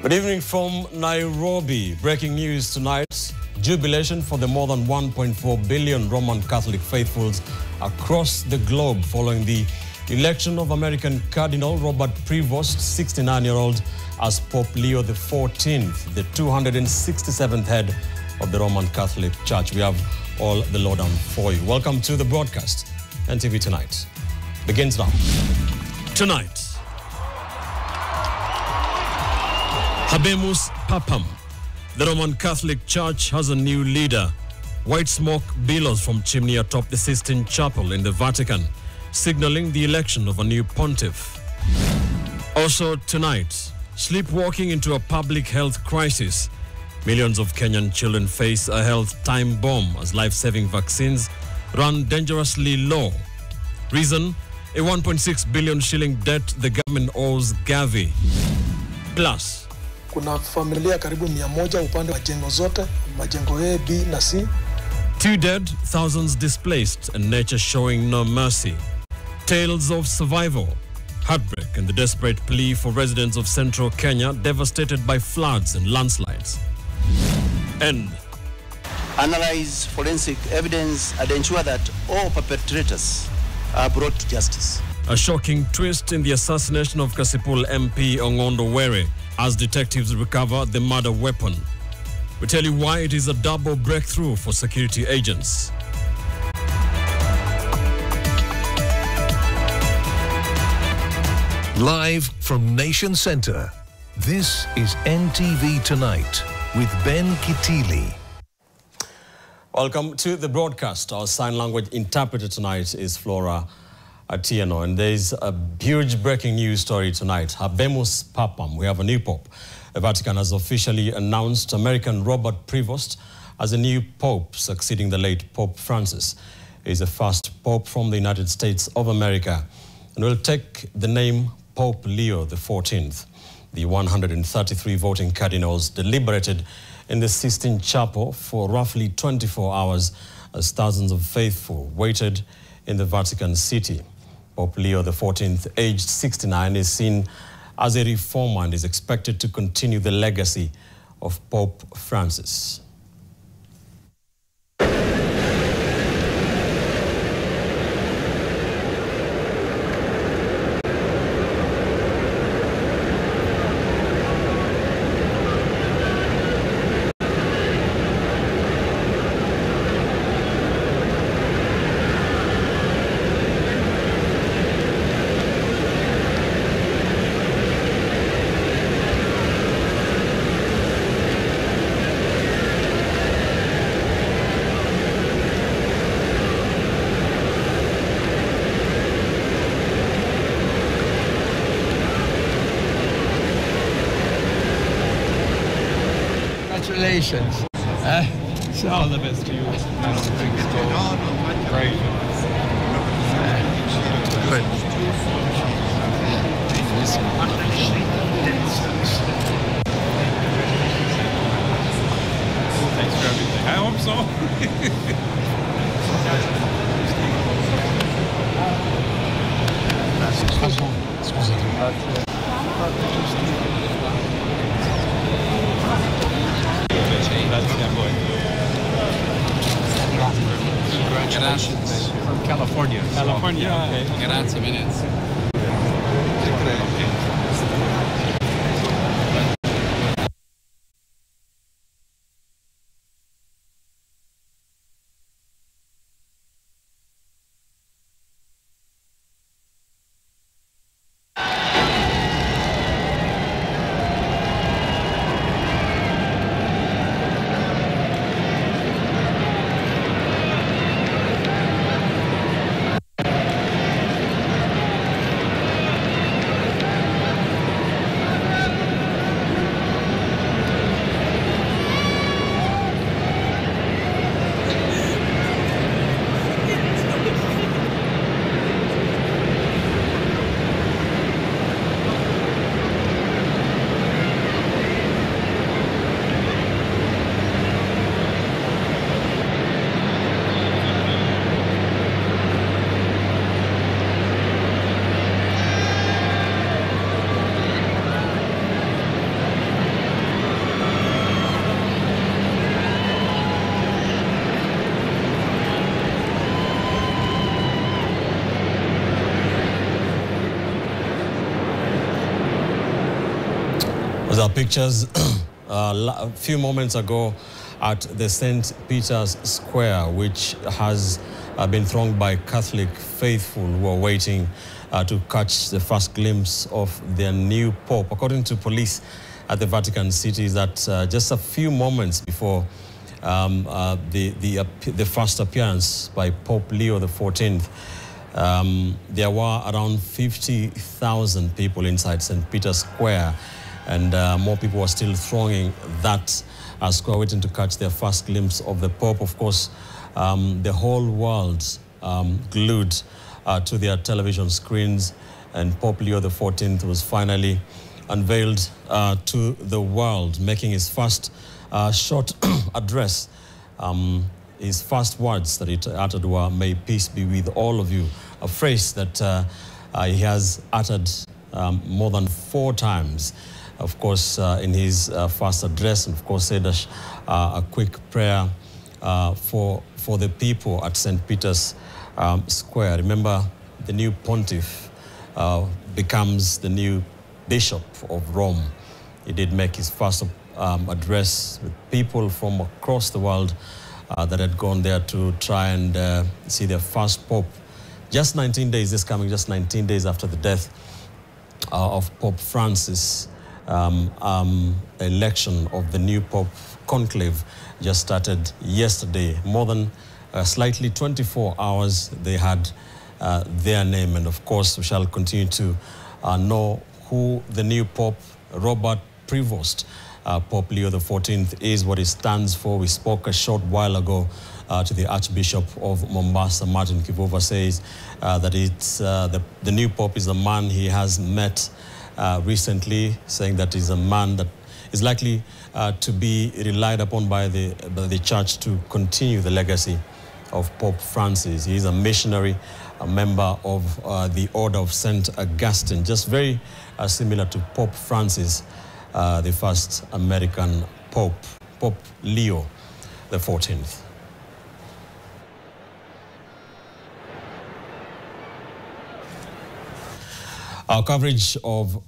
Good evening from Nairobi. Breaking news tonight. Jubilation for the more than 1.4 billion Roman Catholic faithfuls across the globe following the election of American Cardinal Robert Prevost, 69-year-old, as Pope Leo XIV, the 267th head of the Roman Catholic Church. We have all the lowdown for you. Welcome to the broadcast. NTV Tonight begins now. Tonight, Habemus Papam. The Roman Catholic Church has a new leader. White smoke billows from chimney atop the Sistine Chapel in the Vatican, signaling the election of a new pontiff. Also tonight, sleepwalking into a public health crisis. Millions of Kenyan children face a health time bomb as life-saving vaccines run dangerously low. Reason? A 1.6 billion shilling debt the government owes Gavi. Plus, kuna familia karibu 100 upande wa jengo zote, majengo A, B na C. 2 dead, thousands displaced, and nature showing no mercy. Tales of survival, heartbreak, and the desperate plea for residents of central Kenya devastated by floods and landslides. And analyze forensic evidence and ensure that all perpetrators are brought to justice. A shocking twist in the assassination of Kasipul MP Ongondo Were as detectives recover the murder weapon. We tell you why it is a double breakthrough for security agents. Live from Nation Center, this is NTV Tonight with Ben Kitili. Welcome to the broadcast. Our sign language interpreter tonight is Flora Atieno, and there's a huge breaking news story tonight. Habemus Papam. We have a new pope. The Vatican has officially announced American Robert Prevost as a new pope, succeeding the late Pope Francis. He is the first pope from the United States of America and will take the name Pope Leo XIV. The 133 voting cardinals deliberated in the Sistine Chapel for roughly 24 hours as thousands of faithful waited in the Vatican City. Pope Leo XIV, aged 69, is seen as a reformer and is expected to continue the legacy of Pope Francis. Congratulations. So all the best to you. Great. Good. Thanks for everything. I hope so. Congratulations. From California. California, okay. Grazie mille. Those are pictures a few moments ago at the St. Peter's Square, which has been thronged by Catholic faithful who are waiting to catch the first glimpse of their new Pope. According to police at the Vatican City, that just a few moments before the first appearance by Pope Leo XIV, there were around 50,000 people inside St. Peter's Square, and more people were still thronging that square, waiting to catch their first glimpse of the Pope. Of course, the whole world glued to their television screens, and Pope Leo XIV was finally unveiled to the world, making his first short address. His first words that he uttered were, "May peace be with all of you," a phrase that he has uttered more than 4 times, of course, in his first address, and of course said a quick prayer for the people at St. Peter's Square. Remember, the new pontiff becomes the new bishop of Rome. He did make his first address with people from across the world that had gone there to try and see their first Pope. Just 19 days, just 19 days after the death of Pope Francis. Election of the new Pope conclave just started yesterday. More than slightly 24 hours they had their name, and of course we shall continue to know who the new Pope, Robert Prevost, Pope Leo XIV, is, what he stands for. We spoke a short while ago to the Archbishop of Mombasa. Martin Kivuva says that it's the new Pope is a man he has met recently, saying that he's a man that is likely to be relied upon by the church to continue the legacy of Pope Francis. He is a missionary, a member of the Order of St. Augustine, just very similar to Pope Francis, the first American Pope, Pope Leo XIV. Our coverage of